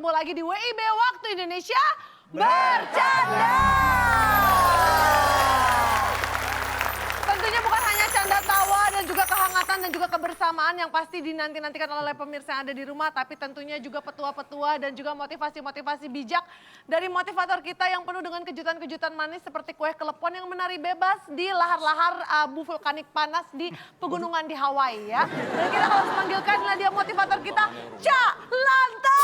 ketemu lagi di WIB Waktu Indonesia Bercanda. Tentunya bukan hanya canda tawa dan juga kehangatan dan juga kebersamaan yang pasti dinanti-nantikan oleh pemirsa yang ada di rumah. Tapi tentunya juga petua-petua dan juga motivasi-motivasi bijak dari motivator kita yang penuh dengan kejutan-kejutan manis seperti kue kelepon yang menari bebas di lahar-lahar abu vulkanik panas di pegunungan di Hawaii ya. Dan kita harus memanggilkan dia motivator kita, Cak Lanta.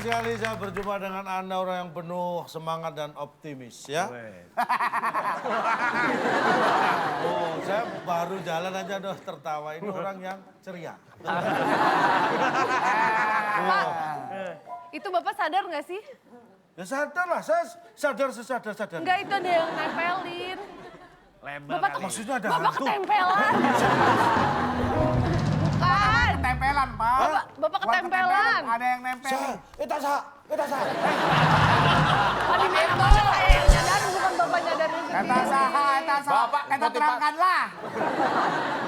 Sekali saya berjumpa dengan Anda orang yang penuh semangat dan optimis ya. Oh, saya baru jalan aja udah tertawa. Ini orang yang ceria. Pak, itu Bapak sadar nggak sih? Ya sadar lah, saya sadar. Enggak, itu ada yang nempelin. Bapak Maksudnya ada Bapak hantu. ketempelan. Bukan. Ketempelan, Pak. Bapak ketempelan. Ada yang nempel. Kita sah. Tadi memang saya yang nyadarin, bukan Bapak nyadarin sendiri. Kata saha, Bapak, kita terangkanlah.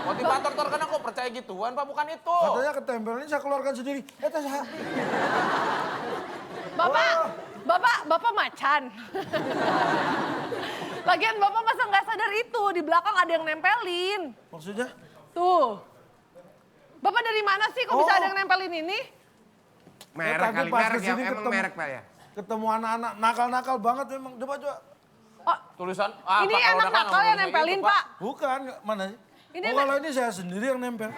Motivator terkena kok percaya gituan, Pak, bukan itu. Katanya ketempelan ini saya keluarkan sendiri. Kita sah. Bapak macan. Lagian Bapak masa nggak sadar itu, di belakang ada yang nempelin. Maksudnya? Tuh. Bapak dari mana sih kok bisa ada yang nempelin ini? Merek tadi kali, pas merek kesini emang merek, Pak ya. Ketemu anak-anak nakal-nakal banget memang. Coba. Oh, Tulisan, ini Pak, kalau anak udah kan nakal yang ngomong nempelin, gitu, Pak. Bukan, mana sih? Ini Kalau ini saya sendiri yang nempel.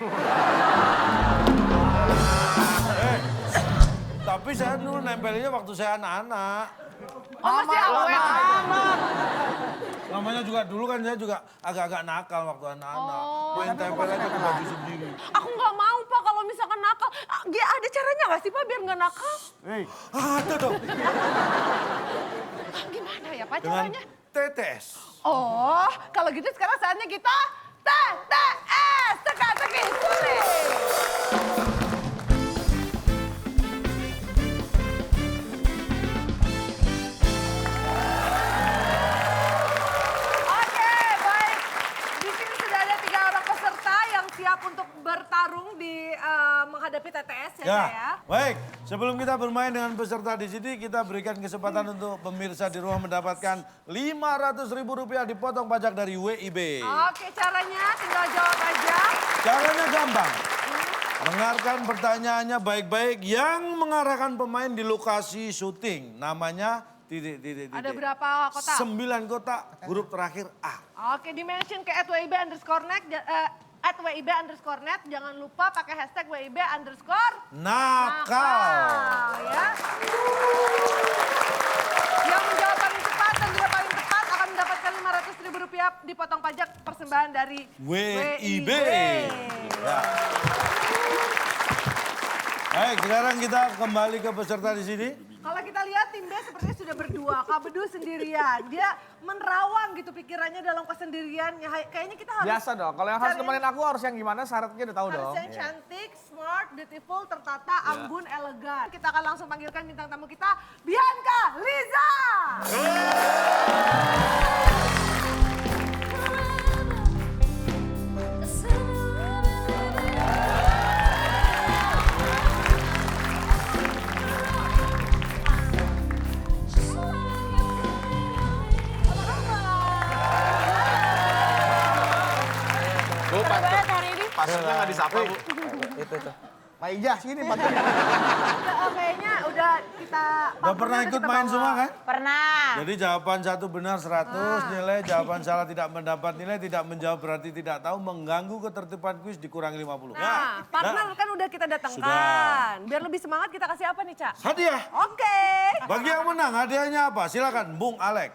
Tapi saya dulu nempelinnya waktu saya anak-anak. Oh, masih awet. Namanya juga dulu kan saya juga agak-agak nakal waktu anak-anak. Main tempel aja ke baju sendiri. Aku nggak mau, Pak, kalau misalkan nakal. Ada caranya nggak sih, Pak, biar nggak nakal? Ada dong. Gimana ya, Pak, Dengan caranya? tetes. Oh, kalau gitu sekarang saatnya kita TTS, teka-teki sulit. Oke, baik. Di sini sudah ada 3 orang peserta yang siap untuk bertarung di menghadapi TTS ya, saya. Baik. Sebelum kita bermain dengan peserta di sini, kita berikan kesempatan untuk pemirsa di rumah mendapatkan Rp500.000 dipotong pajak dari WIB. Oke, caranya tinggal jawab aja. Caranya gampang. Dengarkan pertanyaannya baik-baik yang mengarahkan pemain di lokasi syuting. Namanya titik. Ada berapa kota? 9 kota, huruf terakhir A. Oke, dimention ke @WIB_net, @WIB_net. Jangan lupa pakai hashtag WIB_nakal. Ya. Yang menjawab paling cepat dan juga paling tepat akan mendapatkan Rp500.000 dipotong pajak persembahan dari WIB. Ya. Baik, sekarang kita kembali ke peserta di sini. Kalau kita lihat tim B sepertinya sudah berdua, Kak Bedu sendirian. Dia menerawang gitu pikirannya dalam kesendiriannya. Kayaknya kita harus... Biasa dong, kalau yang harus cari nemenin aku harus yang gimana syaratnya udah tahu harus dong. yang cantik, smart, beautiful, tertata, anggun, elegan. Kita akan langsung panggilkan bintang tamu kita, Bianca Liza. Bu, pasirnya nggak disapa, Bu. Itu. Pak Ijah sini, Pak. Kayaknya udah kita... Udah pernah ikut main semua kan? Pernah. Jadi jawaban satu benar 100 nilai, jawaban salah tidak mendapat nilai, tidak menjawab berarti tidak tahu, mengganggu ketertiban kuis dikurangi 50. Nah, partner kan udah kita datangkan. Biar lebih semangat kita kasih apa nih, Cak? Hadiah. Oke. Bagi yang menang hadiahnya apa? Silakan Bung Alek.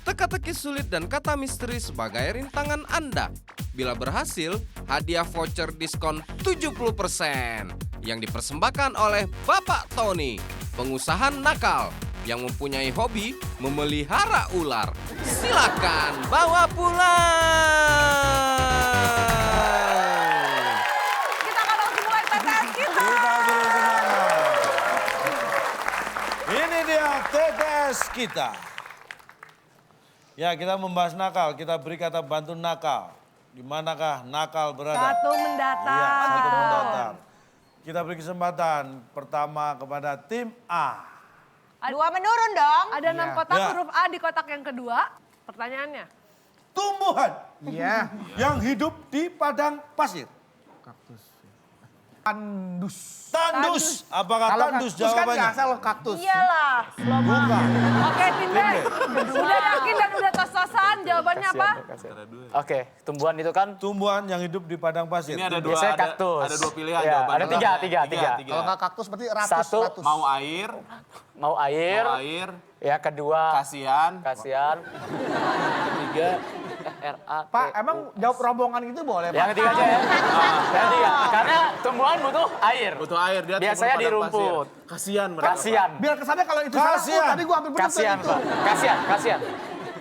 Teka-teki sulit dan kata misteri sebagai rintangan Anda. Bila berhasil, hadiah voucher diskon 70% yang dipersembahkan oleh Bapak Tony, pengusaha nakal yang mempunyai hobi memelihara ular. Silakan bawa pulang. dia TTS kita. Ya, kita membahas nakal. Kita beri kata bantu nakal. Di manakah nakal berada? Satu mendatar. Iya, satu mendatar. Kita beri kesempatan pertama kepada tim A. Dua menurun dong. Ada 6 kotak, Ya. huruf A di kotak yang kedua. Pertanyaannya. Tumbuhan Iya. yang hidup di padang pasir. Tandus. Tandus. Apakah Kalau tandus kaktus kan jawabannya? nggak asal kaktus. Iyalah. Bukan. Oke, tim B. Udah yakin dan udah tos-tosan jawabannya apa? Oke, tumbuhan itu kan Tumbuhan yang hidup di padang pasir. Ini ada dua, biasanya kaktus. ada dua pilihan Ya, jawaban. ada tiga. Kalau nggak kaktus berarti ratus. Satu. ratus. Mau air, mau air, mau air, ya kedua kasihan. kasihan, ketiga RA. Pak, emang jawab rombongan gitu boleh, Pak? Yang ketiga aja ya. Yang ketiga, karena tumbuhan butuh air. Butuh air, dia Biasanya tumbuh di padang pasir. rumput. Kasihan mereka. Kasihan, Biar kesannya kalau itu salah, Kasihan. tadi gua ambil bener tuh kasihan, itu. Pak. Kasihan.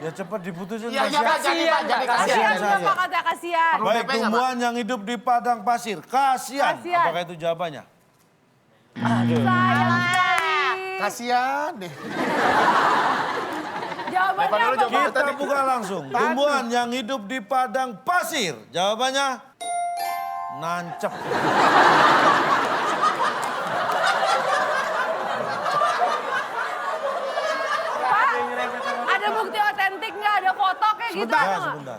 Ya cepat diputusin. Iya, kasihan. iya, jadi Pak, jadi Kasihan. Kasihan Kasihan juga saja. Pak kata kasihan. Baik, PP nggak, tumbuhan yang hidup di padang pasir. Kasihan. Kasihan. Apakah itu jawabannya? Sayang sekali. Kasihan deh. Jawabannya apa Pak? Kita buka langsung. Tumbuhan yang hidup di padang pasir. Jawabannya nancep. Ada bukti otentik nggak? Ada foto kayak gitu? Ya, nggak? sebentar.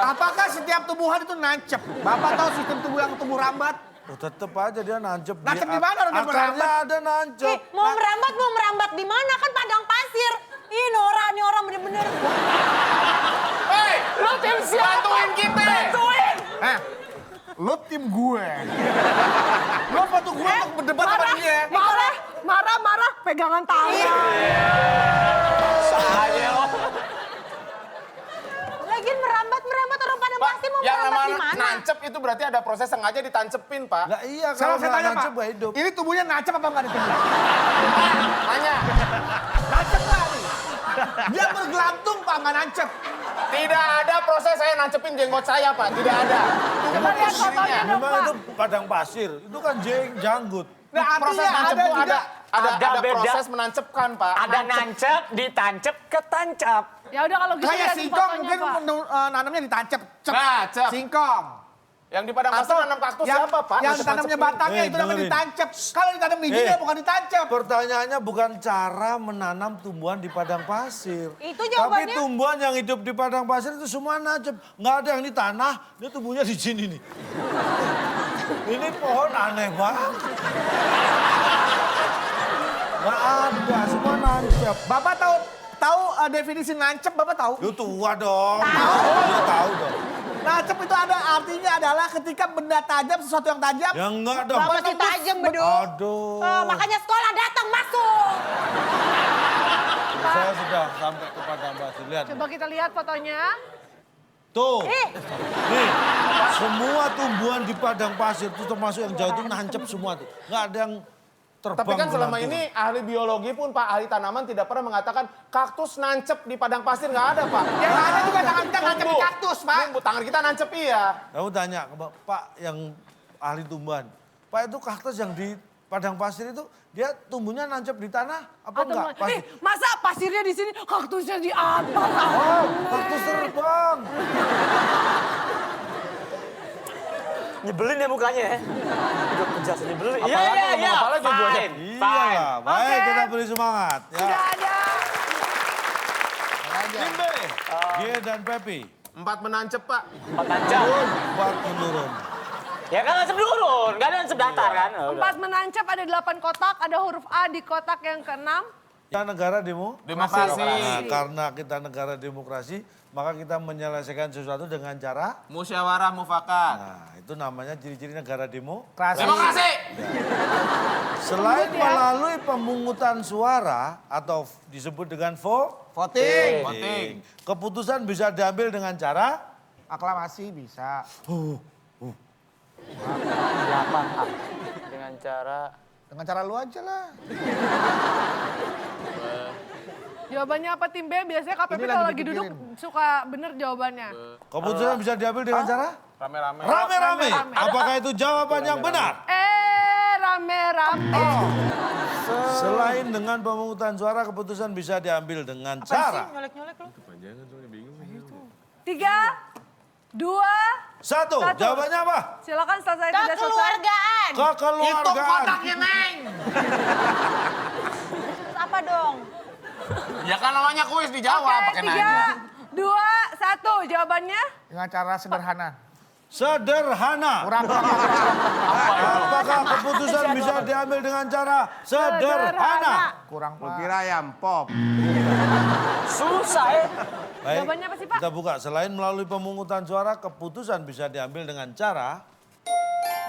Apakah setiap tumbuhan itu nancep? Bapak tahu sistem tumbuh yang tumbuh rambat? Oh, tetep aja dia nancep. Nancep di mana orang dia Akarnya merambat? ada nancep. Mau merambat di mana kan padang pasir. Ih, Nora nih orang bener-bener. Hei, lu tim siapa? Bantuin kita. Bantuin. Lo tim gue. Lo bantu gue untuk berdebat sama dia. Marah, pegangan tangan. Saya loh. Lagian merambat orang padang Pak, pasir mau yang merambat di namanya mana? nancep itu berarti ada proses sengaja ditancepin, Pak. Lah iya, Sekarang kalau saya nggak tanya, nancep Pak. nggak hidup. Ini tubuhnya nancep apa enggak ditumbuh? Tanya. Nancep nggak nih? Dia bergelantung, Pak, nggak nancep. Tidak ada proses saya nancepin jenggot saya, Pak. Tidak ada. Coba lihat fotonya dong Memang Pak. itu padang pasir. Itu kan janggut. Nah, Proses artinya nancep ada itu juga. ada beda. proses menancepkan, Pak. Ada nancep, ditancep, ketancap. Ya udah kalau gitu Kayak lihat di singkong fotonya mungkin Pak. nanamnya ditancep. Cep. Nah, cep. Singkong. Yang di padang pasir nanam kaktus siapa, Pak? Yang Nancep-nancepin. tanamnya batangnya itu namanya dengerin. ditancep. Kalau ditanam bijinya bukan ditancep. Pertanyaannya bukan cara menanam tumbuhan di padang pasir. Itu jawabannya. Tapi tumbuhan yang hidup di padang pasir itu semua nancep. Nggak ada yang di tanah, dia tumbuhnya di sini nih. Ini pohon aneh banget. Nggak ada, semua nancep. Bapak tahu definisi nancep, Bapak tahu? Lu tua dong. Tahu. Tahu dong. Nancep itu ada artinya adalah ketika benda tajam, sesuatu yang tajam. Ya enggak dong. Bapak masih tajam, bedul. Aduh. Makanya sekolah datang masuk. Saya sudah sampai ke padang pasir. Lihat. Coba kita lihat fotonya. Tuh. Nih, semua tumbuhan di padang pasir itu termasuk yang jauh itu nancep semua tuh. Nggak ada yang terbang. Tapi kan selama berlantung. ini ahli biologi pun, Pak, ahli tanaman tidak pernah mengatakan kaktus nancep di padang pasir. Nggak ada, Pak. Yang ada juga tangan kita nancep di Tumbuh. kaktus, Pak. Tumbuh, tangan kita nancep, iya. Kamu tanya ke Pak yang ahli tumbuhan. Pak itu kaktus yang di padang pasir itu dia tumbuhnya nancep di tanah apa Atau enggak? Pasti. masa pasirnya di sini, kaktusnya di atas? Oh, kaktus terbang. Nyebelin ya mukanya ya. Udah penjelasan nyebelin. Iya, Apalagi iya, ngomong iya. apalagi gue. Fine, Iya, fine. baik Oke. kita beri semangat. Ya. Sudah ada. Tim B, G dan Pepi. 4 menancep, Pak. Petancap. Buat menurun. Ya kan nancep turun, nggak ada nancep datar kan. Udah. 4 menancap, ada 8 kotak, ada huruf A di kotak yang ke-6. Kita negara Demokrasi. Nah, karena kita negara demokrasi, maka kita menyelesaikan sesuatu dengan cara. Musyawarah mufakat. Nah, itu namanya ciri-ciri negara Demokrasi. Demokrasi. Selain melalui pemungutan suara atau disebut dengan Voting. Voting. keputusan bisa diambil dengan cara Aklamasi bisa. 8A. Dengan cara Dengan cara lu aja lah. Jawabannya apa tim B? Biasanya KPP Ini kalau lagi lagi duduk dipikirin. suka bener jawabannya. keputusan bisa diambil dengan cara Rame-rame. rame-rame. Rame-rame. Apakah itu jawaban yang benar? Rame-rame. Selain dengan pemungutan suara, keputusan bisa diambil dengan cara. Nyolek-nyolek lu. 3, 2, 1, jawabannya apa? silakan selesai tidak selesai. Kekeluargaan. Kekeluargaan. Neng. Terus apa dong? Ya kan namanya kuis dijawab Oke, pakai nanya. 3, 2, 1, jawabannya? Dengan cara sederhana. Sederhana. Apakah keputusan bisa diambil dengan cara sederhana? Kurang Pak. Kira ayam pop. Susah ya. Baik, Jawabannya apa sih, Pak? kita buka. Selain melalui pemungutan suara, keputusan bisa diambil dengan cara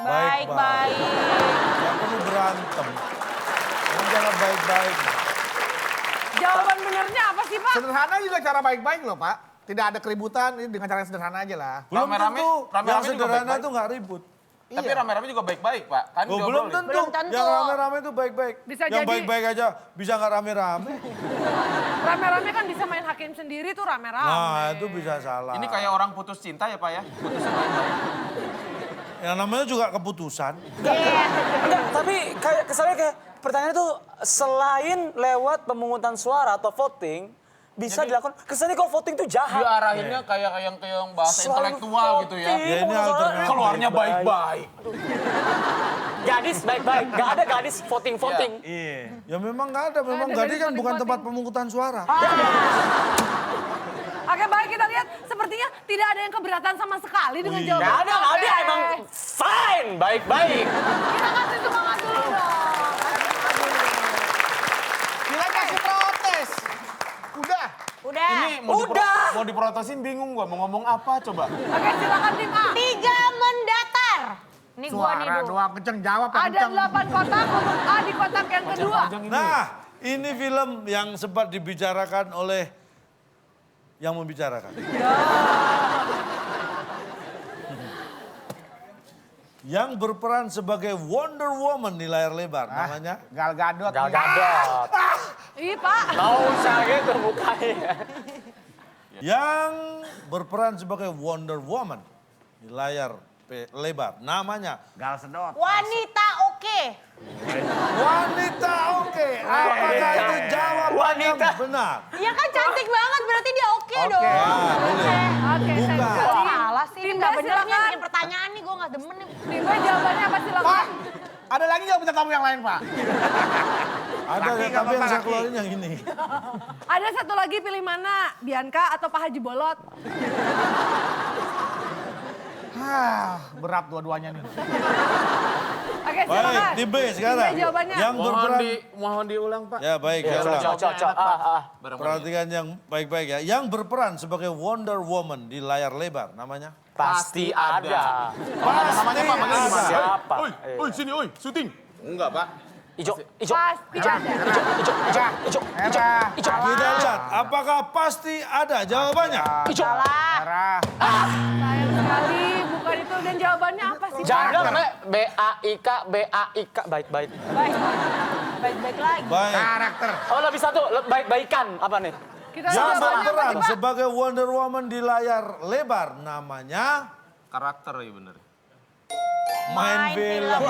Baik-baik. Tidak perlu berantem. Dengan cara baik-baik. Jawaban benernya apa sih, Pak? Sederhana juga cara baik-baik loh Pak. Tidak ada keributan, ini dengan cara yang sederhana aja lah. Belum Rame-rame- tentu rame-rame yang juga sederhana baik-baik. itu nggak ribut. Tapi rame-rame juga baik-baik, Pak. Kan Oh, belum diobrolin. tentu. Belum tentu. Yang rame-rame itu baik-baik. Bisa yang jadi- baik-baik aja bisa nggak rame-rame. Rame-rame kan bisa main hakim sendiri tuh rame-rame. Nah, itu bisa salah. Ini kayak orang putus cinta ya, Pak ya? Putusnya baik-baik. Yang namanya juga keputusan. Enggak, tapi kayak kesannya kayak pertanyaan itu selain lewat pemungutan suara atau voting bisa dilakukan. Kesannya kalau voting itu jahat. Diarahinnya kayak yang bahasa Selalu intelektual gitu ya. voting, Ya, ini pemungutan suara. alternatif. Keluarnya baik-baik. Gadis baik-baik, nggak ada gadis voting-voting. Iya. Ya memang nggak ada. Memang Ada Gadi dari kan bukan voting-voting. tempat pemungutan suara. Oke, baik kita lihat. Sepertinya tidak ada yang keberatan sama sekali dengan Wih. jawaban. Nggak ada, Oke. emang fine, baik-baik. Kita kasih semangat dulu dong. Kita kasih protes. Udah. Udah. Ini Udah. mau diprotesin bingung gua mau ngomong apa coba. Oke, silakan tim A. 3 mendatar. Ini gua nih, Suara Du. doang kenceng, jawab yang Ada kenceng. 8 kotak, untuk A di kotak yang kedua. Nah, ini film yang sempat dibicarakan oleh yang membicarakan. Yang berperan sebagai Wonder Woman di layar lebar, namanya Gal Gadot. Gal Gadot. Ih, Pak. Nggak usah gitu mukanya. yang berperan sebagai Wonder Woman di layar lebar, namanya Gal Sedot. Wanita oke. wanita oke. Apakah itu jawabannya Wanita. benar? Ya kan cantik banget, berarti dia oke dong. Ah, boleh. Oke, Buka. saya Salah sih, ini Tim nggak B, bener nih silakan. bikin pertanyaan nih, gue nggak demen nih. Tim B jawabannya apa Pak, silakan? ada lagi nggak bintang tamu yang lain Pak? Ada, Laki nggak tapi yang apa-apa, saya laki. keluarin yang ini. Ada satu lagi, pilih mana? Bianca atau Pak Haji Bolot? Berat dua-duanya nih. Oke, silakan. Baik, tim B sekarang. Tim B jawabannya. Yang berperan. Mohon diulang, Pak. Ya baik, ya ulang. Cocok. Perhatikan yang baik-baik ya. Yang berperan sebagai Wonder Woman di layar lebar, namanya? Pasti ada. Namanya Pak manggil gimana? Siapa? Oi, sini, oi, syuting. Enggak, Pak. Ijo. Pasti ada. Merah. Kita lihat, apakah pasti ada jawabannya? Merah. Sayang sekali, bukan itu. Dan jawabannya apa sih, Pak? Jangan namanya BAIK. Baik-baik. Baik. Baik-baik lagi. Baik. Karakter. Oh lebih satu, baik-baikan. Apa nih? Kita Yang jawabannya apa berperan sih, Pak? sebagai Wonder Woman di layar lebar, namanya? Karakter ya bener. Main film.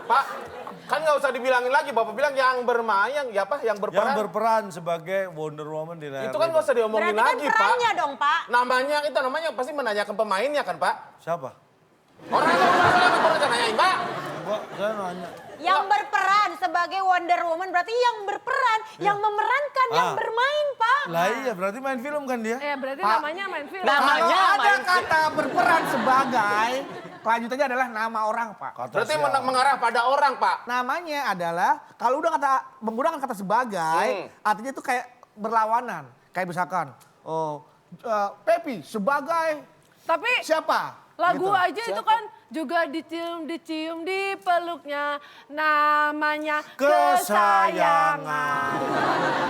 Pak, kan nggak usah dibilangin lagi. Bapak bilang yang bermain, yang Yang berperan. berperan sebagai Wonder Woman di layar Itu kan nggak lebar. usah diomongin Berarti kan lagi, Pak. perannya dong, Pak. Namanya pasti menanyakan pemainnya kan, Pak? Siapa? Orang yang masalah kan pernah nanyain, Pak. Mbak, saya nanya. Yang berperan sebagai Wonder Woman berarti yang berperan, yang memerankan, yang Ah. bermain, Pak. Lah iya, berarti main film kan dia? Berarti namanya main film. Namanya Kalau ada main kata berperan sebagai, kelanjutannya adalah nama orang Pak. Kata Berarti siapa? mengarah pada orang, Pak. Namanya adalah, kalau udah menggunakan kata sebagai, artinya itu kayak berlawanan. Kayak misalkan, Pepi sebagai Tapi siapa? lagu Gitu. aja itu kan juga dicium di peluknya, namanya Kesayangan.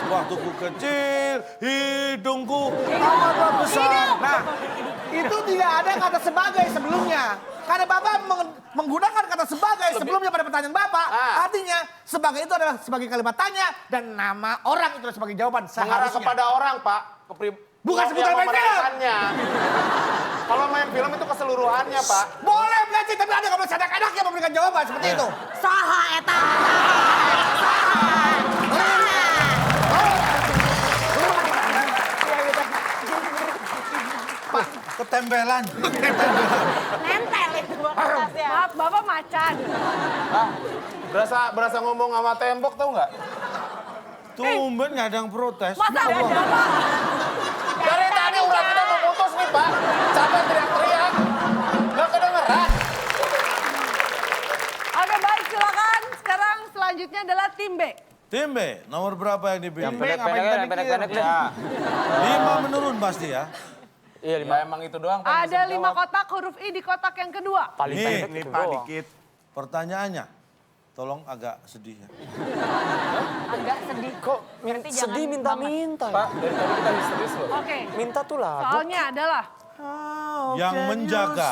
Waktu ku kecil, hidungku amatlah besar. Nah, itu tidak ada kata sebagai sebelumnya. Karena Bapak menggunakan kata sebagai sebelumnya pada pertanyaan Bapak, artinya sebagai itu adalah sebagai kalimat tanya dan nama orang itu adalah sebagai jawaban Mengarah seharusnya. kepada orang, Pak. Bukan sebutan yang main film. memerankannya. Kalau main film itu keseluruhannya, Pak. Boleh berarti, tapi ada nggak boleh enak-enaknya memberikan jawaban seperti itu. Saha eta. Ketempelan. Nempel itu kertasnya. Maaf, Bapak macan. Berasa ngomong sama tembok tau nggak? Tumben nggak ada yang protes. Masa ada Bapak? Dari tadi udah kita mau putus nih, Pak. Capek teriak-teriak. Nggak kedengeran. Oke, baik, silakan. Sekarang selanjutnya adalah tim B. Tim B, nomor berapa yang dipilih? Pendek-pendek deh. 5 menurun pasti ya. Iya, Ya emang itu doang. Pak, Ada bisa 5 jawab. kotak huruf I di kotak yang kedua. Paling Nih, pendek itu doang. pertanyaannya, tolong agak sedih ya. Agak sedih. Kok Berarti jangan sedih minta-minta? Pak, dari tadi kita histeris loh. Oke, Minta tuh lah. soalnya adalah Yang menjaga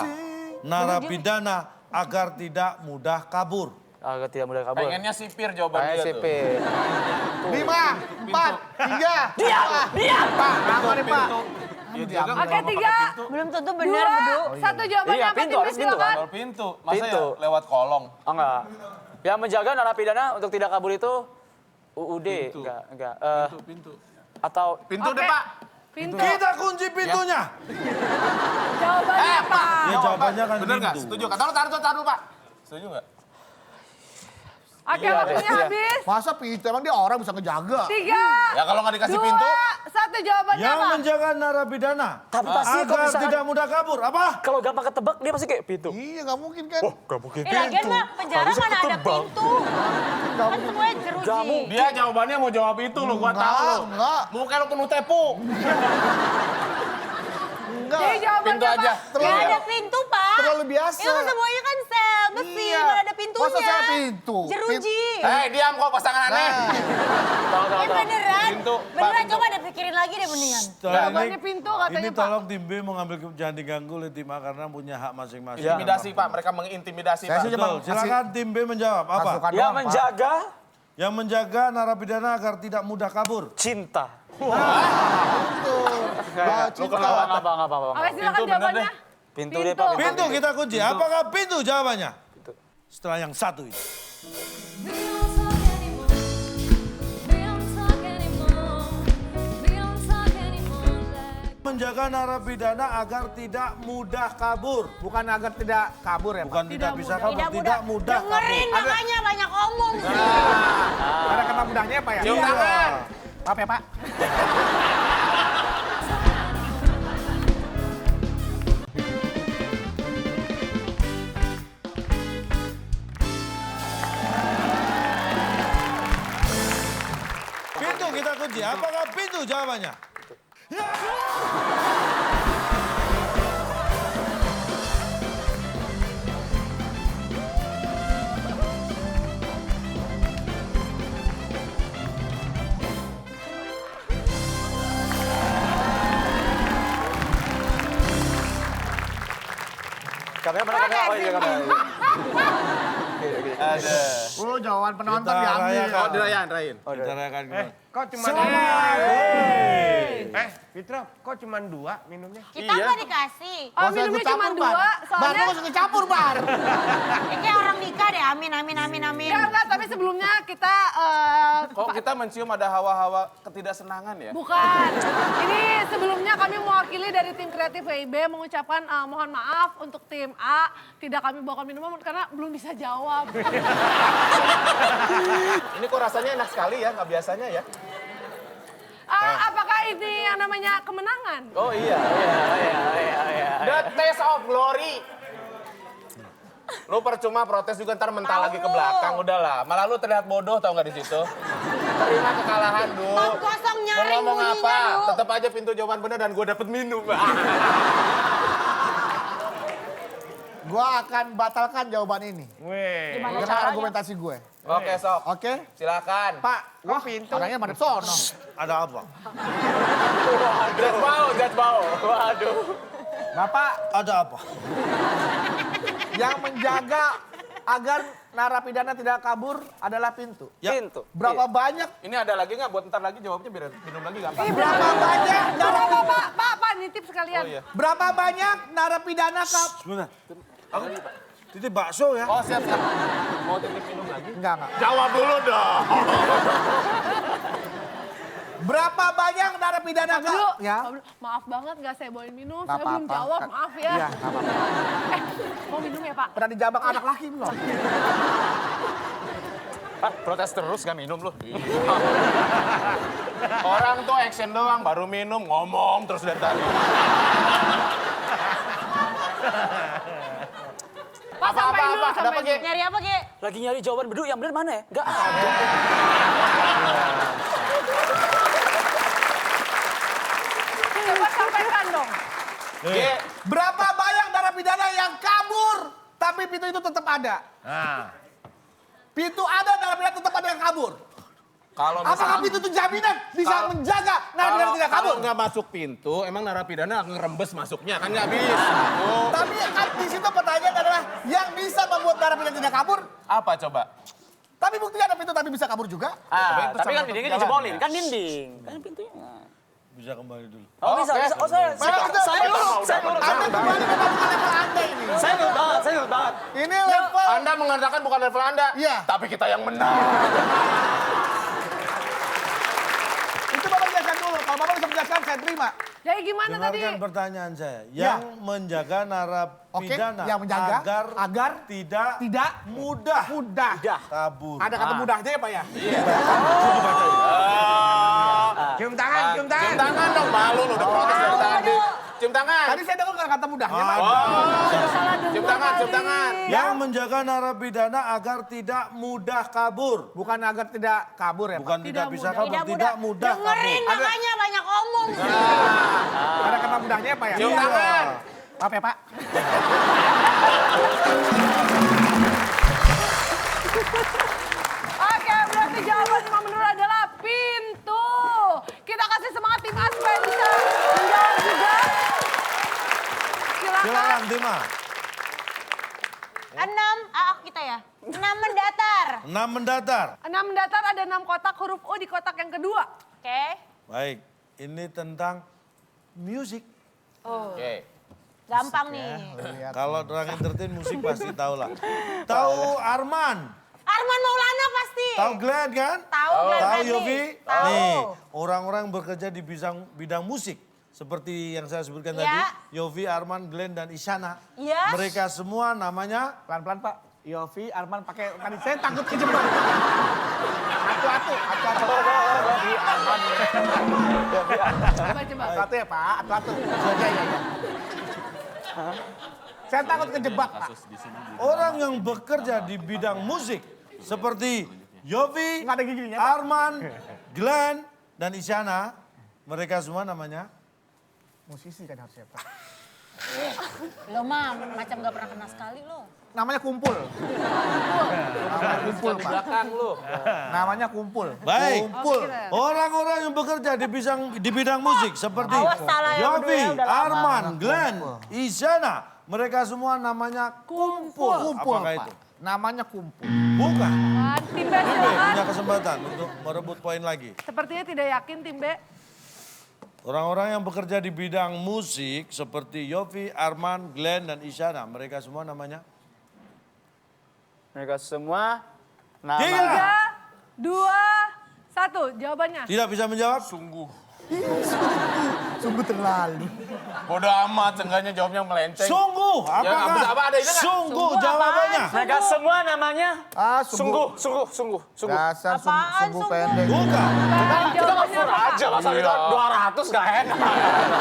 narapidana agar tidak mudah kabur. Agak tidak mudah kabur. Pengennya sipir jawaban dia tuh. sipir. 5, 4, 3. Diam! Pak, apa nih Pak? oke, 3, Belum tentu 2, benar, Bu. 1 jawabannya Iya, apa pintu, tim B harus pintu, silakan. Kalau pintu, masa Pintu. ya lewat kolong. Oh, enggak. Yang menjaga narapidana untuk tidak kabur itu UUD. Enggak. Pintu. Atau Pintu Oke. deh, Pak. Pintu. Kita kunci pintunya. Jawabannya apa? Ya jawabannya kan Bener nggak? pintu. Setuju? Taruh dulu, Pak. Setuju nggak? Oke, Iya, waktunya iya. habis. Masa pintu emang dia orang bisa ngejaga? 3, Ya kalau nggak dikasih 2, pintu, 1 jawabannya Yang apa? menjaga narapidana Tapi pasti kalau agar misalkan- tidak mudah kabur. Apa? kalau gampang ketebak dia pasti kayak pintu. Iya, nggak mungkin kan? Gak mungkin Lagian mah penjara mana ada pintu. Kan semuanya jeruji. Gak mungkin. dia jawabannya mau jawab itu loh, gua tahu loh. Enggak. Muka lo penuh tepung. Enggak. Jadi jawabannya Pintu apa? aja. Gak ada pintu, Pak. Terlalu biasa. Itu kan semuanya kan sel, besi, Iya. mana ada pintunya. Masa saya pintu? Jeruji. Diam kok pasangan aneh. Beneran. Pintu, Pak, Beneran, pintu. coba deh pikirin lagi deh mendingan. Jawabannya pintu katanya, Ini Pak. tolong tim B mau ngambil jangan diganggu oleh tim A karena punya hak masing-masing. Intimidasi, Pak. Mereka mengintimidasi, Saya Pak. sih cuma Betul. Silakan tim B menjawab apa? masukan Yang doang, Pak. menjaga Yang menjaga narapidana agar tidak mudah kabur. cinta. Wah, cinta. Enggak apa-apa. Oke, silakan Pintu bener jawabannya. Pintu deh, Pak. Pintu kita kunci. Apakah pintu jawabannya? Setelah yang satu ini. We don't talk anymore. We don't talk anymore. We don't talk anymore like Menjaga narapidana agar tidak mudah kabur. Bukan agar tidak kabur ya, Pak? Bukan tidak bisa kabur, Tidak tidak mudah Dengerin kabur. makanya banyak omong sih. Ada kata mudahnya Pak ya? Cium tangan. Maaf ya Pak. Pintu kita kunci. Apakah pintu jawabannya? Kamera mana kamera? Oh iya kamera. Ada. Oh, jawaban penonton Kita diambil. rayakan. Oh, dirayain. Kita rayakan kembali. Kok cuma Selamat. Fitro, kok cuma 2 minumnya? Kita nggak dikasih. Oh, minumnya cuma 2, Bar, soalnya... lu nggak campur, Bar. Ini kayak orang nikah deh, amin, amin, amin, amin. Enggak, tapi sebelumnya kita... Kok kita mencium ada hawa-hawa ketidaksenangan ya? Bukan. Ini sebelumnya kami mewakili dari tim kreatif WIB mengucapkan mohon maaf untuk tim A. Tidak kami bawakan minuman karena belum bisa jawab. Ini kok rasanya enak sekali ya, nggak biasanya ya? Apakah ini yang namanya kemenangan? Oh iya. The taste of glory. Lu percuma protes juga ntar mental lagi ke belakang, udahlah. Malah lu terlihat bodoh tau nggak di situ? Terima kekalahan, Du. Bang kosong Mau nyaring ngomong bunyinya, apa? Du. Tetap aja pintu jawaban benar dan gue dapet minum. Gua akan batalkan jawaban ini. Weh. Karena argumentasi gue. Oke, sok. Oke? Silakan. Pak, Kok pintu? orangnya pada sono. Ada apa? Judge bau. Waduh. Bapak, Ada apa? yang menjaga agar narapidana tidak kabur adalah pintu. Ya. Pintu. Berapa banyak? Ini ada lagi nggak buat ntar lagi jawabnya biar minum lagi gampang. Berapa banyak? Pak, nitip sekalian. Berapa banyak narapidana Sebentar. Aku titip bakso ya. Oh siap. Mau titip minum lagi? Enggak. Jawab dulu dong. Berapa banyak narapidana Dulu, Ya. maaf banget nggak saya bawain minum, Nggak saya belum apa-apa. jawab, maaf ya. Iya, nggak apa-apa. Mau minum ya Pak? Pernah dijabak anak laki belum? Pak, protes terus gak minum lu. Orang tuh action doang, baru minum, ngomong terus dari tadi. Pak, sampai dulu, Ada apa, Ge? Nyari apa, Ge? Lagi nyari jawaban bedu yang bener mana ya? Gak ada. Coba sampaikan dong. Ge, Berapa banyak narapidana yang kabur, tapi pintu itu tetap ada? Pintu ada, narapidana tetap ada yang kabur. kalau Apakah misalnya pintu itu jaminan bisa Kalau- menjaga narapidana tidak kabur? kalau nggak masuk pintu, emang narapidana akan ngerembes masuknya kan nggak bisa. Tuh. Tapi kan di situ pertanyaan adalah yang bisa membuat narapidana tidak kabur. Apa coba? Tapi buktinya ada pintu tapi bisa kabur juga. Tapi kan sama dindingnya jalan, dijebolin, ya? kan dinding. Kan pintunya. Bisa kembali dulu. Oh bisa, bisa. Oh saya nurut. Anda kembali ke bukan level Anda ini. Saya nurut banget. Ini level. Anda mengatakan bukan level Anda, Iya. tapi kita yang menang. Itu Bapak jelaskan dulu. Kalau Bapak bisa menjelaskan, saya terima. Jadi gimana tadi? Dengarkan pertanyaan saya. Ya. Yang menjaga narapidana Oke, yang menjaga agar tidak mudah mudah. kabur. Ada kata mudahnya ya Pak ya? Cium tangan, cium tangan. Cium tangan dong, malu lu udah protes dari tadi. Cium tangan. Tadi saya dengar kata mudahnya Pak. Cium tangan, cium tangan. Yang menjaga narapidana agar tidak mudah kabur. Bukan agar tidak kabur ya Pak? Bukan tidak bisa kabur, Tidak tidak mudah kabur. Dengerin makanya banyak omong. Ada kata mudahnya ya Pak ya? Cium tangan. Maaf ya Pak. Oke, berarti jawaban 5 menurut adalah pintu. Kita kasih semangat tim A supaya bisa menjawab juga. Silakan. Silakan Tima. 6, kita ya. 6 mendatar. 6 mendatar. 6 mendatar ada 6 kotak, huruf U di kotak yang kedua. Oke. Baik, ini tentang musik. Oke. Gampang nih. Kalau orang entertain musik pasti tahu lah. Tahu Arman? Arman Maulana pasti. Tahu Glenn kan? Tahu Glenn Tahu Fredly. Yofi? Tahu. Nih, orang-orang bekerja di bidang musik. Seperti yang saya sebutkan Iya. tadi, Yofi, Arman, Glenn, dan Isyana. Iya. Mereka semua namanya Pelan-pelan Pak. Yofi, Arman pakai tadi saya takut kejebak. Atu-atu. Yofi, Arman. Coba. Atu-atu ya Pak, atu-atu. Iya. Saya takut kejebak Pak. orang yang bekerja di bidang musik. Seperti Yofi, Nggak ada giginya Pak. Arman, Glenn, dan Isyana. Mereka semua namanya Musisi kan harusnya Pak. Lo mah macam gak pernah kena sekali lo. Namanya kumpul. Namanya kumpul Pak. Belakang lu. Namanya kumpul. baik. Kumpul. Orang-orang yang bekerja di bidang musik seperti Awas salah ya, Yofi, berdua udah lama. Arman, Glenn, Isyana. Mereka semua namanya kumpul. Kumpul Apakah Pak. itu? Namanya kumpul. Bukan. Tim B Tim B silakan. punya kesempatan untuk merebut poin lagi. Sepertinya tidak yakin tim B. Orang-orang yang bekerja di bidang musik seperti Yofi, Arman, Glenn, dan Isyana. Mereka semua namanya? Mereka semua nama. 3, 2, 1. Jawabannya. Tidak bisa menjawab? Sungguh terlalu. Bodoh amat, seenggaknya jawabnya melenceng. Sungguh. Apakah? apa ada itu nggak? Sungguh jawabannya. Mereka semua namanya Sungguh. sungguh. Dasar Apaan sungguh sungguh? pendek. Bukan. Kita nggak full Jawabannya apa? aja masa Iya. kita 200 gak enak.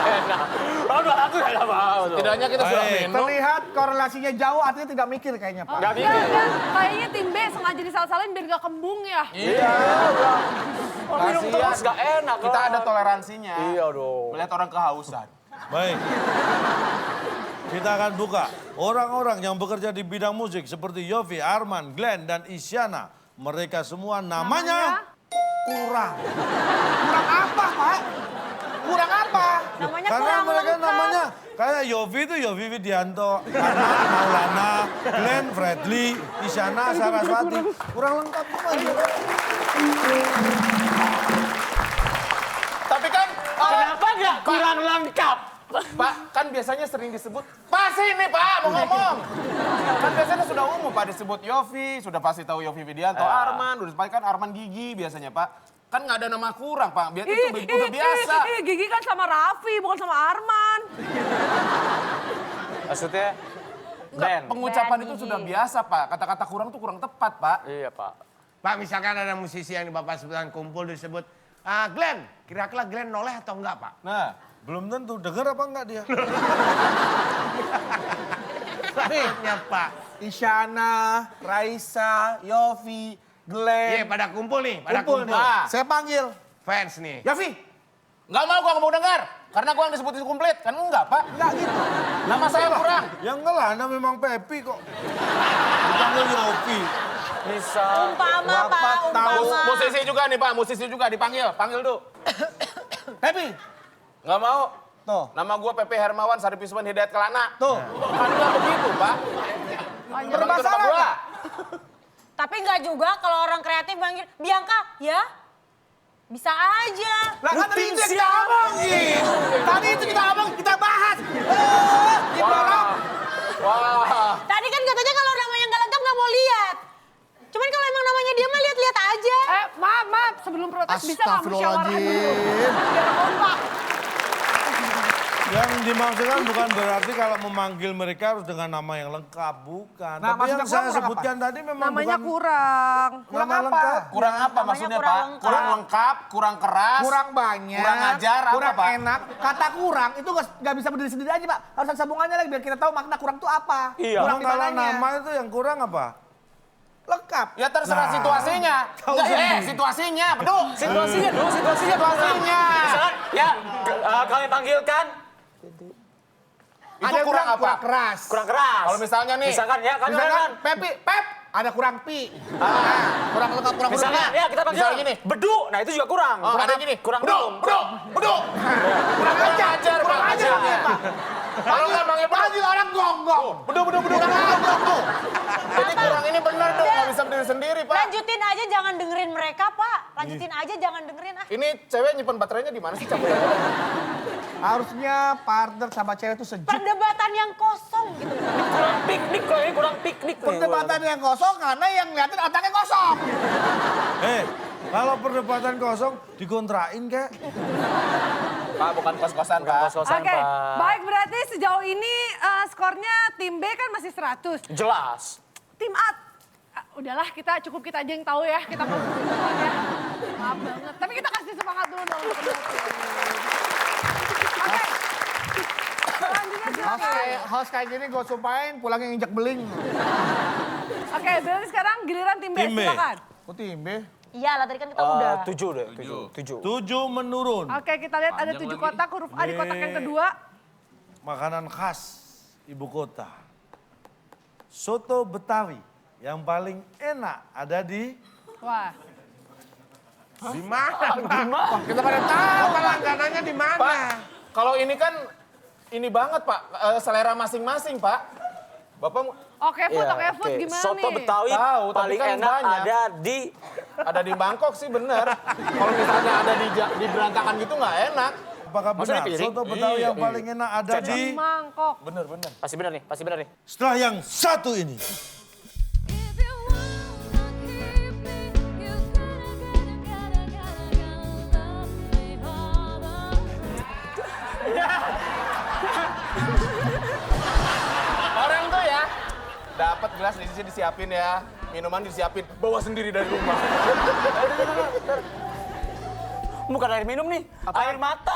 Enak. Kalau 200 gak ada apa-apa. Setidaknya kita sudah Baik. minum. Terlihat korelasinya jauh artinya tidak mikir kayaknya Pak. Gak Enggak, mikir. enggak. Kayaknya tim B sengaja disalah-salahin biar gak kembung ya. Kalau minum terus gak enak. Kita ada toleransinya. Iya dong. Melihat orang kehausan. Baik. Kita akan buka. Orang-orang yang bekerja di bidang musik seperti Yofi, Arman, Glenn, dan Isyana. Mereka semua namanya kurang. Kurang apa Pak? Kurang apa? Namanya Karena kurang mereka lengkap. namanya kayak Yofi itu Yofi Widianto, Arman Maulana, Glenn Fredly, Isyana Saraswati. Kurang lengkap semua. Tapi kan Kenapa gak kurang lengkap? Pak, kan biasanya sering disebut, Pak sini Pak, mau ngomong. Kan biasanya sudah umum Pak disebut Yofi, sudah pasti tahu Yofi Widianto, Arman, udah pasti kan Arman Gigi biasanya Pak. Kan nggak ada nama kurang Pak, itu udah biasa. Gigi kan sama Raffi, bukan sama Arman. Maksudnya Enggak, pengucapan itu sudah biasa Pak, kata-kata kurang tuh kurang tepat Pak. Iya Pak. Pak, misalkan ada musisi yang Bapak sebutkan kumpul disebut, Glenn, kira-kira Glenn noleh atau enggak Pak? Nah, belum tentu. Dengar apa enggak dia? Nih, Pak. Isyana, Raisa, Yofi, Glenn. Iya, pada kumpul nih, pada Kumpul kumpul. nih. Saya panggil. Fans nih. Yofi. Nggak mau, gua nggak mau dengar. Karena gua yang disebut itu komplit. Kan enggak Pak? Enggak gitu. Nama saya kurang. Yang enggak lah, Anda memang Pepi kok. Dipanggil Yofi. Bisa. Umpama, Pak, Bapak tahu. umpama. Musisi juga nih Pak, musisi juga dipanggil. Panggil dulu. Pepi. Nggak mau. Tuh. Nama gua Pepe Hermawan, Saripiswan Hidayat Kelana. Tuh. Kan nggak begitu Pak. Bermasalah Nama gua. nggak? Tapi nggak juga kalau orang kreatif manggil, Bianca, ya? Bisa aja. Lah kan tadi itu yang kita omongin. Tadi itu kita omong, kita bahas. Gimana? Wah. Tadi kan katanya kalau namanya nggak lengkap nggak mau lihat. Cuman kalau emang namanya dia mah lihat-lihat aja. Maaf, sebelum protes bisa nggak musyawarah dulu? Astagfirullahaladzim. Biar kompak. Yang dimaksudkan bukan berarti kalau memanggil mereka harus dengan nama yang lengkap, bukan. Nah, Tapi yang maksudnya saya kurang sebutkan tadi memang Namanya bukan kurang. Kurang nama apa? lengkap. Kurang apa Namanya maksudnya kurang Pak? lengkap. Kurang lengkap, kurang keras. Kurang banyak. Kurang ajar, apa, kurang Pak? enak. Kata kurang itu nggak bisa berdiri sendiri aja Pak. Harus ada sambungannya lagi biar kita tahu makna kurang itu apa. Iya. Kurang Emang di kalau mananya. nama itu yang kurang apa? Lengkap. Ya terserah situasinya. tahu Nggak, sendiri. situasinya, beduk. Situasinya dulu, situasinya. Situasinya. Misalkan, ya kami panggilkan Itu Ada yang kurang bilang apa? kurang keras. kurang keras. Kalau misalnya nih. Misalkan ya, kami Misalkan kan. Pepi, Pep, ada kurang pi. Kurang lengkap, kurang Misalkan hurufnya. ya kita panggil Misalnya gini. bedu, nah itu juga kurang. Oh, ada gini. Kurang beduk, belum. beduk, beduk. Kurang ajar, kurang Pak. ajar namanya, Pak. Kalau nggak manggil beduk. Panggil orang gonggong. Beduk, beduk, beduk. Jadi kurang ini benar dong, nggak bisa berdiri sendiri Pak. Lanjutin aja, jangan dengerin mereka, Pak. Lanjutin aja, jangan dengerin. Ini cewek nyimpen baterainya di mana sih capek? Harusnya partner sama cewek itu sejuk. Perdebatan yang kosong gitu. Kurang piknik kok ini, kurang piknik. nih. Perdebatan yang kosong karena yang ngeliatin otaknya kosong. Kalau perdebatan kosong dikontrain kek. Pak, bukan kos-kosan Bukan Pak. kos-kosan, Oke, Pak. baik berarti sejauh ini skornya tim B kan masih 100. Jelas. Tim A, udahlah kita cukup kita aja yang tahu ya. Kita mau ya. Maaf banget. Tapi kita kasih semangat dulu dong. Oke. Selanjutnya silakan. Host kayak gini gue sumpahin pulang yang injak beling. Oke, berarti sekarang giliran tim B, Tim B. silakan. Oh tim B. Iya lah, tadi kan kita udah. 7 deh, 7. 7 menurun. Oke, kita lihat ada 7 kotak, huruf A di kotak yang kedua. Makanan khas ibu kota. Soto Betawi yang paling enak ada di Wah, Di mana? Kita pada tahu langganannya di mana. Pak, kalau ini kan ini banget Pak, selera masing-masing Pak. Bapak oke, Food, oke, Food gimana Soto nih? Betawi Tahu, tapi paling kan enak banyak. ada di Bangkok sih bener. Kalau misalnya ada di berantakan gitu nggak enak. apakah Maksudnya benar piring? soto Betawi yang Iya. paling enak ada di Mangkok. Bener, bener. pasti benar nih. setelah yang satu ini. If you wanna keep me, you gotta love me harder. Orang tuh ya, dapat gelas di sini disiapin ya, minuman disiapin, bawa sendiri dari rumah. Bukan air minum nih, air mata.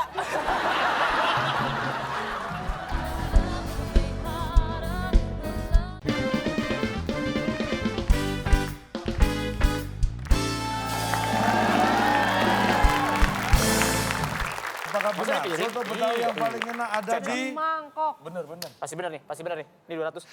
Apakah benar piring? soto Betawi yang paling enak ada di Mangkok. Bener, bener. Pasti benar nih. Ini 200.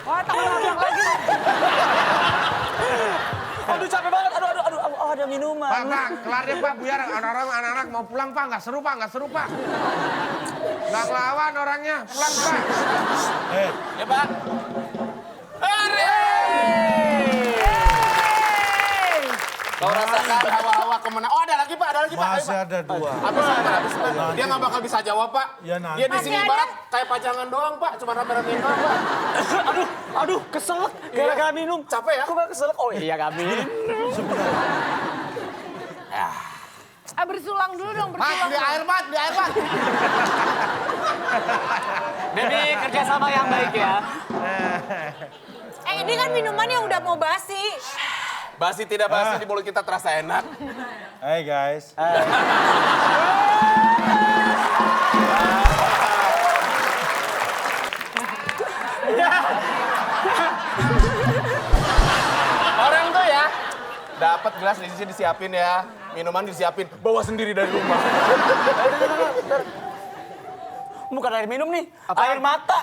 Wah, tambah lagi. Aduh capek banget. Aduh, ada minuman. Pak, kelarnya Pak, biar anak-anak mau pulang Pak, nggak seru Pak. Nggak ngelawan orangnya, pulang Pak. Ya Pak. Kau rasakan hawa-hawa kemenangan. Oh ada lagi Pak, Ayo, Masih Pak. ada 2. Habis Pak. Dia nggak bakal bisa jawab Pak. Ya, nanti. Dia di sini barat kayak pajangan doang Pak, cuma rame-ramein doang Pak. Aduh, keselak gara-gara minum. Capek ya? Aku gak keselak. Oh iya kami. Bersulang dulu dong, Mat, bersulang. di air mat. Demi kerjasama yang baik ya. Ini kan minuman yang udah mau basi. Basi tidak basi di mulut kita terasa enak. Hey guys. Orang tuh ya, dapat gelas di sini disiapin ya, minuman disiapin, bawa sendiri dari rumah. Bukan air minum nih, air mata.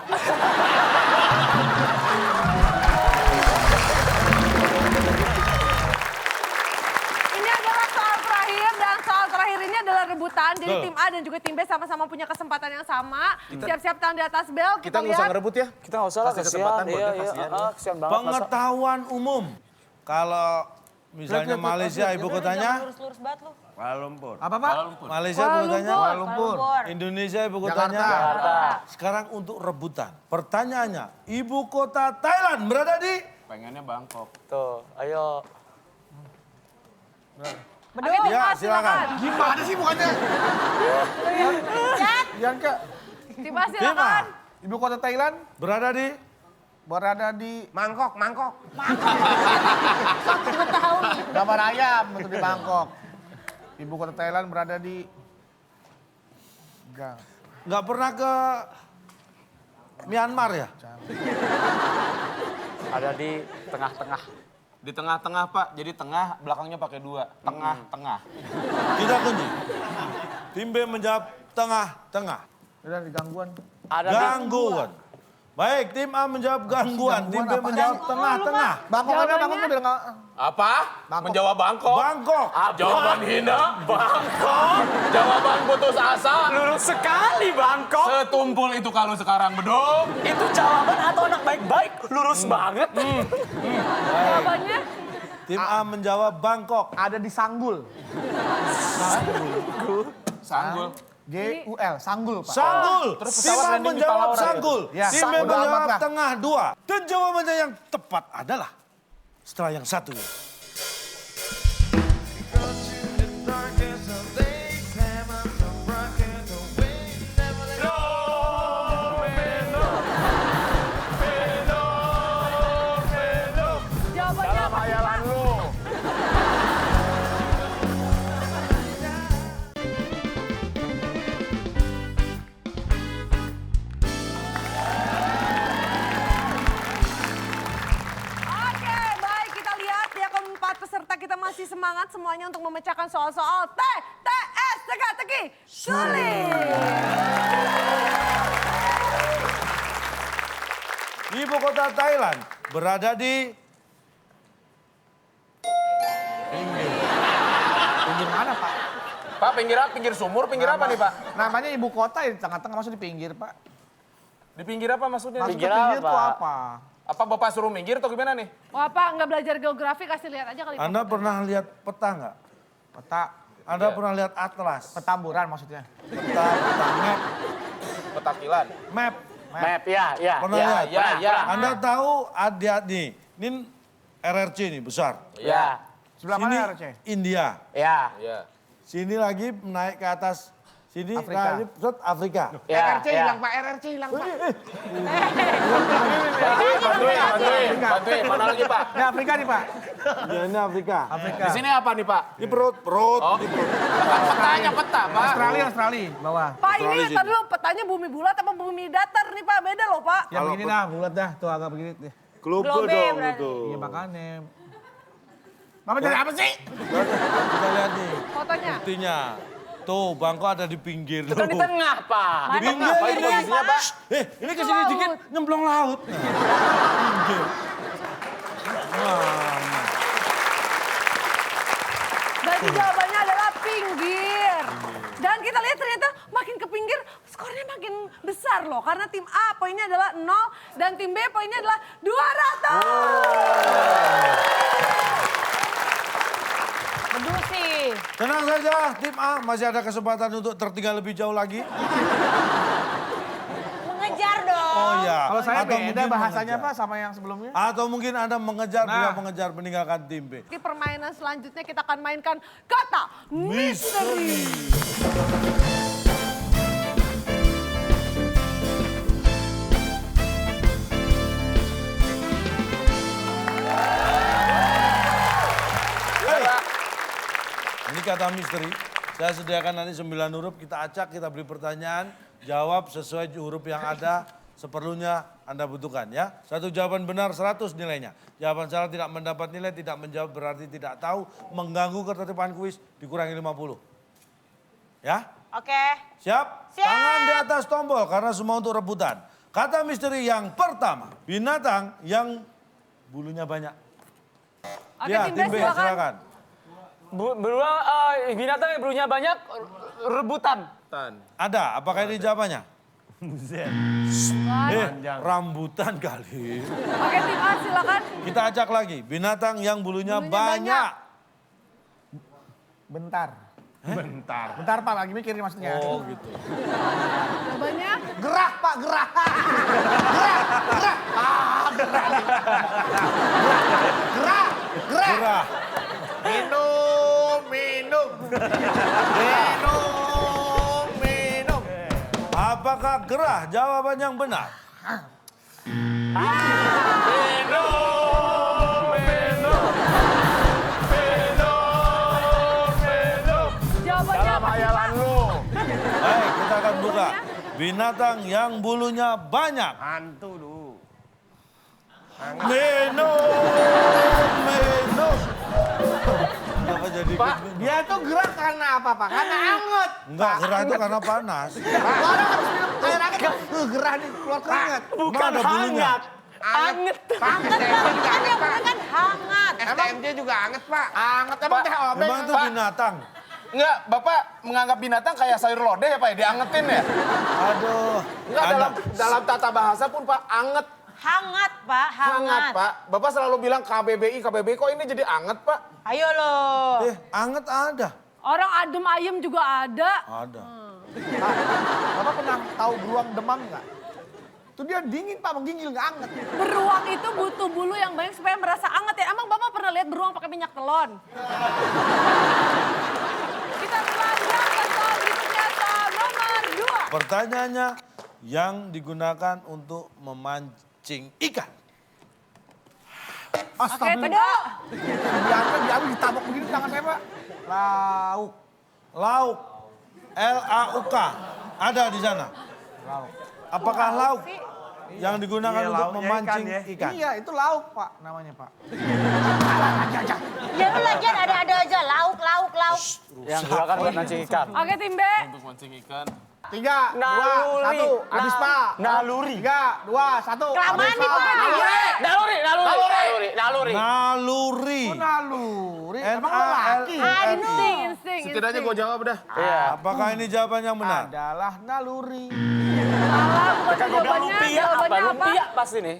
Ini adalah soal terakhir dan soal terakhir ini adalah rebutan. Jadi Betul. tim A dan juga tim B sama-sama punya kesempatan yang sama. Siap-siap tangan di atas bel. Kita nggak usah lihat. ngerebut ya. Kita nggak usah lah, Kasih kasihan. kesempatan buat Iya, dia, kasihan. kasihan banget. masa- Pengetahuan umum. Kalau misalnya Malaysia ibu kotanya, Lurus-lurus banget lu. Kuala Lumpur. Apa Pak? Malaysia ibu kotanya, Kuala Lumpur. Indonesia ibu kotanya. Sekarang untuk rebutan. Pertanyaannya, ibu kota Thailand berada di? Pengennya Bangkok. Tuh, ayo. Bedul, Ya, silakan. Gimana sih bukannya? Bianca, Tiba silakan. ibu kota Thailand Berada di? berada di Mangkok. Gambar ayam untuk di Bangkok. Ibu kota Thailand berada di Nggak pernah ke Myanmar ya? Ada di tengah-tengah. Di tengah-tengah Pak, jadi tengah belakangnya pakai 2. Tengah-tengah. Kita kunci. Tim B menjawab tengah-tengah. Udah di gangguan. Ada di Gangguan. Baik, tim A menjawab gangguan, tim B menjawab tengah-tengah. Bangkok ada Bangkok tuh bilang nggak. Apa? Bangkok. Menjawab Bangkok. Bangkok. Jawaban hina, Bangkok. Jawaban putus asa. lurus sekali Bangkok. Setumpul itu kalau sekarang, bedung. Itu jawaban atau anak baik-baik? Lurus banget. Jawabannya Tim A menjawab Bangkok. Ada di Sanggul. Sanggul. JUL, Sanggul Pak. Sanggul. Terus Tim pesawat A landing di menjawab Palauran Sanggul. Ya, Tim B Sanggul amat menjawab lah. tengah 2. Dan jawabannya yang tepat adalah setelah yang satu. jawabannya apa? Oke, baik kita lihat ya keempat peserta kita masih semangat semuanya untuk memecahkan soal-soal TTS teka-teki sulit. Ibu kota Thailand berada di? Pinggir mana Pak? Pak, pinggir apa? Pinggir sumur, pinggir apa nih Pak? Namanya ibu kota di tengah-tengah, maksud di pinggir Pak. Di pinggir apa maksudnya? Maksud Pinggir pinggir apa? tuh apa? Apa Bapak suruh minggir atau gimana nih? Wah Pak, nggak belajar geografi kasih lihat aja kali. Pak. Anda pernah lihat peta nggak? Peta, Anda pernah lihat atlas? petamburan maksudnya. Peta map. Petakilan. Map. Map, ya. Pernah ya, lihat? Ya, ya. Anda tahu adik ini RRC nih besar. Ya, Sebelah Sini mana RC? India. ya, Iya. Sini lagi naik ke atas. Sini Afrika. lagi set Afrika. ya. RRC hilang Pak, RRC hilang Pak. Bantuin. Mana lagi Pak? Ini Afrika nih Pak. Ya ini Afrika. Afrika. Di sini apa nih Pak? Ini perut. Oh, petanya peta Pak. Australia, bawah. Pak ini Australia tadi dulu petanya bumi bulat apa bumi datar nih Pak? Beda loh Pak. Ya begini dah, bulat dah. Tuh agak begini deh. Globe Globe dong berarti. itu. Iya makanya. Mama jadi apa sih? Kita lihat nih. Fotonya. Buktinya. Tuh, Bangkok ada di pinggir. Bukan di tengah, Pak. Di pinggir Pak, itu ini. posisinya Pak. Ini kesini dikit nyemplung laut. Pinggir. Nah, Dan Tapi jawabannya adalah pinggir. Dan kita lihat ternyata makin ke pinggir skornya makin besar loh. Karena tim A poinnya adalah 0 dan tim B poinnya adalah 200. Bedusi. Tenang saja, tim A masih ada kesempatan untuk tertinggal lebih jauh lagi. Mengejar dong. Oh iya. Kalau saya Atau beda mungkin bahasanya mengejar. Pak sama yang sebelumnya. Atau mungkin Anda mengejar, Nah. bila mengejar meninggalkan tim B. Di permainan selanjutnya kita akan mainkan kata misteri. Ini kata misteri. Saya sediakan nanti 9 huruf, kita acak, kita beri pertanyaan, jawab sesuai huruf yang ada, seperlunya Anda butuhkan ya. Satu jawaban benar 100 nilainya. Jawaban salah tidak mendapat nilai, tidak menjawab berarti tidak tahu, mengganggu ketertiban kuis, dikurangi 50. Ya? Oke. Siap? Siap. Tangan di atas tombol karena semua untuk rebutan. Kata misteri yang pertama, binatang yang bulunya banyak. Oke, Ya, tim B silakan. Binatang yang bulunya banyak, rebutan. Ada, apakah ini jawabannya? Rambutan kali. Oke, tim A silakan. Kita acak lagi, binatang yang bulunya, Bulunya banyak. Bentar. Bentar Pak, lagi mikir nih maksudnya. Oh gitu. Jawabannya Gerah Pak, gerah. Gerah. Gerah. Minum. Apakah gerah jawaban yang benar? jawabannya apa sih, Pak? Baik, kita akan buka. Binatang yang bulunya banyak. Hantu dulu. Minum. Kenapa jadi Pak, dia tuh gerah karena apa Pak? Karena anget. Enggak, gerah itu karena panas. Orang harus minum air anget. Gerah nih, keluar keringat. Bukan ada bulunya. Anget. Pak, STMJ juga Kan anget, yang Pak. bener kan hangat. STMJ juga anget, Pak. Anget emang teh obeng. Memang itu binatang. Enggak, Bapak menganggap binatang kayak sayur lodeh ya Pak ya? Diangetin ya? Aduh. Enggak, Anda- dalam tata bahasa pun Pak, anget. Hangat, Pak. Hangat Pak. Bapak selalu bilang KBBI, kok ini jadi anget Pak? Ayo loh. Anget ada. Orang adem ayem juga ada. Ada. Bapak pernah tahu beruang demam nggak? Itu dia dingin Pak, menggigil nggak anget. Beruang itu butuh bulu yang banyak supaya merasa anget ya. Emang Bapak pernah lihat beruang pakai minyak telon? Kita telanjang ke soal berikutnya, soal nomor 2. Pertanyaannya, yang digunakan untuk memancing ikan. Astagfirullah. Diangkat, diambil, ditabok begini tangan saya Pak. Lauk. Lauk. L-A-U-K. Ada di sana. Apakah lauk yang digunakan untuk memancing ikan? Iya, itu lauk Pak namanya Pak. Ya lu lagian ada aja. Lauk. Yang digunakan buat mancing ikan. Oke, tim B. Untuk mancing ikan. 3, 2, 1. Naluri. Habis Pak. Naluri. 3, 2, 1. Kelamaan nih, Pak. Naluri. Naluri. Emang lo laki? Insting. Setidaknya gue jawab dah. Iya. Apakah ini jawaban yang benar? Adalah naluri. Salah, bukan Kan gue bilang jawabannya. lumpia, apa? Jawabannya apa? Lumpia pasti nih.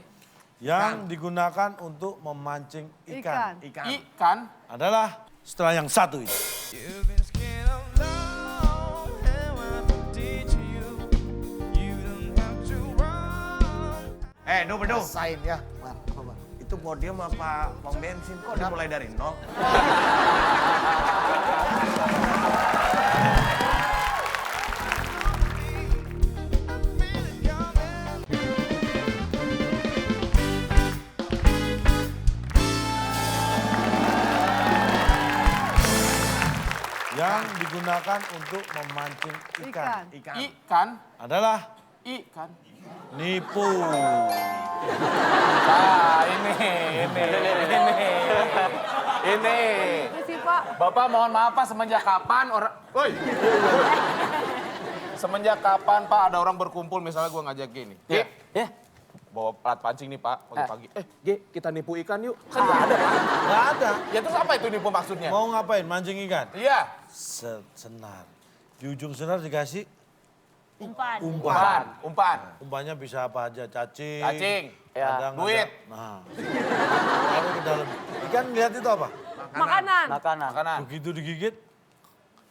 Yang digunakan untuk memancing ikan. Ikan. Adalah setelah yang satu ini. Du bedu. Rasain ya. Apa, Pak? Itu podium apa pom bensin? Kok dimulai dari nol? Yang digunakan untuk memancing ikan. Ikan. Adalah Ikan. nipu. Ah, ini. Ini sih, Pak. Bapak mohon maaf Pak, semenjak kapan orang... Woi. Semenjak kapan Pak ada orang berkumpul misalnya gue ngajak gini. Ya. Bawa bawa alat pancing nih Pak, pagi-pagi. G, kita nipu ikan yuk. Kan nggak ada Pak. Nggak ada. Ya terus apa itu nipu maksudnya? Mau ngapain? Mancing ikan? Iya. Senar. Di ujung senar dikasih Umpan. umpan. Umpan. Umpannya bisa apa aja? Cacing. Cacing. Kadang Duit. ada- Nah. Taruh ke dalam. Ikan lihat itu apa? Makanan. Makanan. Makanan. Begitu digigit,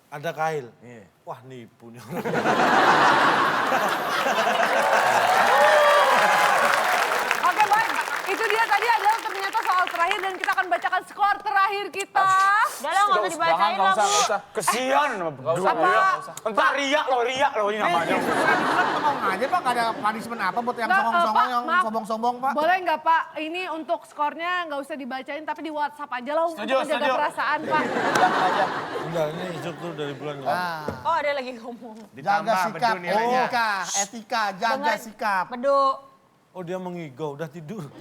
ada kail. Wah nipu nih orang. Oke baik, itu dia tadi adalah ternyata soal terakhir dan kita akan bacakan skor terakhir kita. Udah lah, nggak usah dibacain lah, Bu. Kesian. Entar riak loh ini namanya. Ngomong aja Pak, nggak ada punishment apa buat yang Nggak, songong-songong, Pak, yang maaf. sombong-sombong Pak. Boleh nggak Pak, ini untuk skornya nggak usah dibacain tapi di WhatsApp aja lah untuk menjaga perasaan Pak. Jangan aja. Enggak, ini instruktur dari bulan lalu. Oh, ada lagi ngomong. Jaga sikap, nilainya. etika, jaga sikap. Bedu. Oh dia mengigau, udah tidur. Oke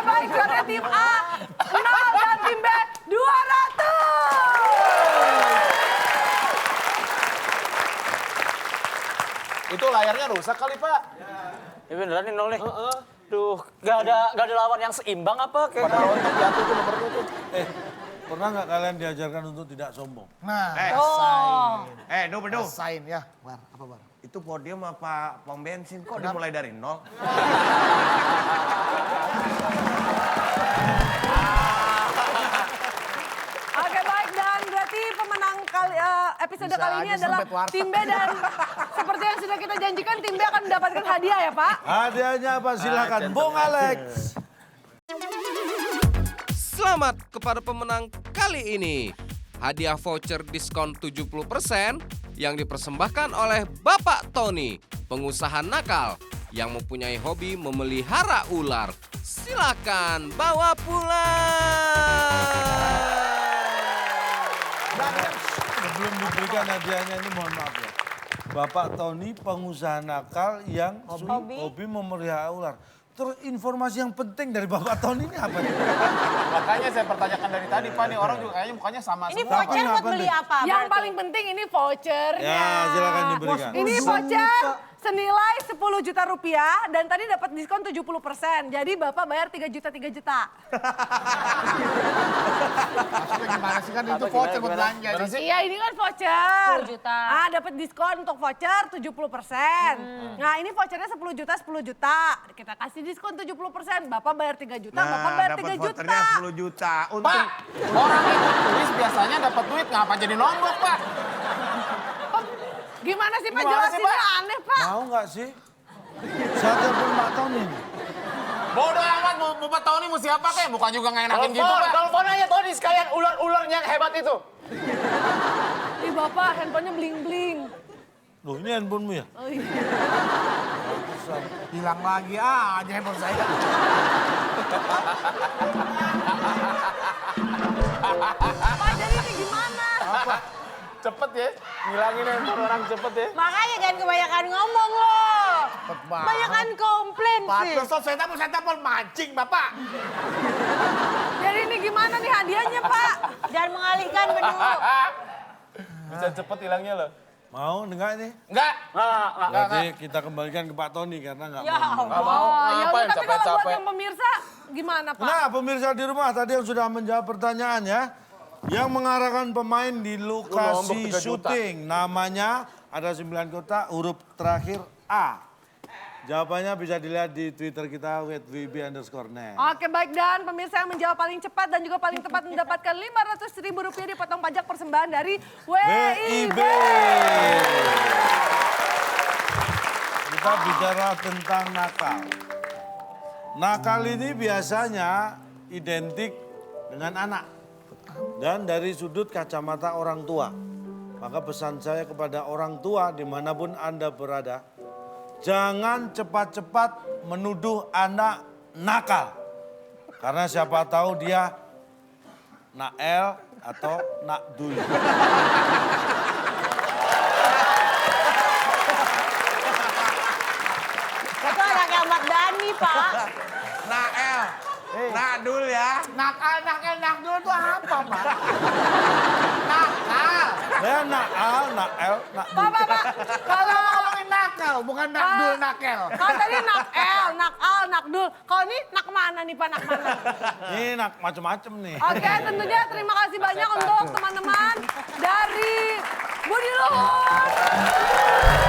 baik, skornya tim A 0 dan tim B 200. Itu layarnya rusak kali Pak. Ya beneran nih nol nih. Duh, gak ada lawan yang seimbang apa? Kayak Pada rontok jatuh tuh nomornya tuh. Pernah nggak kalian diajarkan untuk tidak sombong? Nah, Oh. Du bedu. rasain ya. Bar, apa Bar? Itu podium apa pom bensin kok dimulai dari nol? Oke baik, dan berarti pemenang episode Bisa kali ini aja adalah sempet warteg. tim B dan seperti yang sudah kita janjikan tim B akan mendapatkan hadiah ya Pak. Hadiahnya apa? Silakan, Bung Alex. Selamat kepada pemenang kali ini. Hadiah voucher diskon 70% yang dipersembahkan oleh Bapak Tony, pengusaha nakal yang mempunyai hobi memelihara ular. Silakan bawa pulang. Sebelum diberikan hadiahnya ini mohon maaf ya. Bapak Tony pengusaha nakal yang hobi memelihara ular. Terus informasi yang penting dari Bapak Tony ini apa nih? Makanya saya pertanyakan dari tadi Pak, nih orang juga kayaknya mukanya sama Ini semua. voucher buat beli apa? Yang berarti? paling penting ini vouchernya. Ya, silakan diberikan. Ini voucher senilai 10 juta rupiah dan tadi dapat diskon 70%. Jadi Bapak bayar 3 juta. Maksudnya gimana sih kan itu voucher buat belanja. nih. Iya ini kan voucher. 10 juta. Ah dapat diskon untuk voucher 70%. Nah ini vouchernya 10 juta. Kita kasih diskon 70%. Bapak bayar 3 juta, Bapak bayar 3 juta. voternya 10 juta. Untung Pak, orang itu tulis biasanya dapat duit, ngapa jadi nombok Pak? Gimana sih Pak Gimana sih, jelasinnya Pak? aneh Pak. Mau nggak sih? Saya telepon Pak Tony nih. Bodoh amat, Bapak tahu nih mau siapa kayak, bukan juga nggak enakin gitu Pak. Telepon aja Tony sekalian ular-ular yang hebat itu. Ih Bapak handphonenya bling-bling. Loh ini handphonemu ya? Oh iya. Hilang lagi aja handphone saya. Pak jadi ini gimana? Cepet ya, ngilangin handphone orang cepet ya. Makanya jangan kebanyakan ngomong loh. Cepet banget. Banyakan komplain sih. Pantesan saya telepon mancing Bapak. Jadi ini gimana nih hadiahnya Pak? Jangan mengalihkan Bedu. Bisa cepet hilangnya loh. Mau enggak ini? Enggak. Berarti kita kembalikan ke Pak Tony karena nggak Ya mau. Nggak mau, Oh ya udah ngapain tapi kalau buat capek-capek. yang pemirsa gimana Pak? Nah pemirsa di rumah tadi yang sudah menjawab pertanyaan ya. Yang mengarahkan pemain di Nombok lokasi 3 juta. syuting. Namanya ada 9 kota, huruf terakhir A. Jawabannya bisa dilihat di Twitter kita @wb_net. Oke baik dan pemirsa yang menjawab paling cepat dan juga paling tepat mendapatkan Rp500.000 dipotong pajak persembahan dari WIB. Kita bicara tentang nakal. Nakal ini biasanya identik dengan anak. Dan dari sudut kacamata orang tua. Maka pesan saya kepada orang tua dimanapun Anda berada. Jangan cepat-cepat menuduh anak nakal. Karena siapa tahu dia Nael atau Nakdul. Itu anaknya Ahmad Dhani Pak. Nael. Nakdul ya. Nakal dulu itu apa Pak? Nakal. Saya Nael, Nael, Nakdul. Pak, Kalau ngomongin nakal nakal, bukan nakdul nakel. Kalau tadi nakel, nakal, nakdul. Kalau ini nak mana nih Pak, nak mana? Ini macem-macem nih. Oke, tentunya terima kasih banyak untuk teman-teman dari Budi Luhur.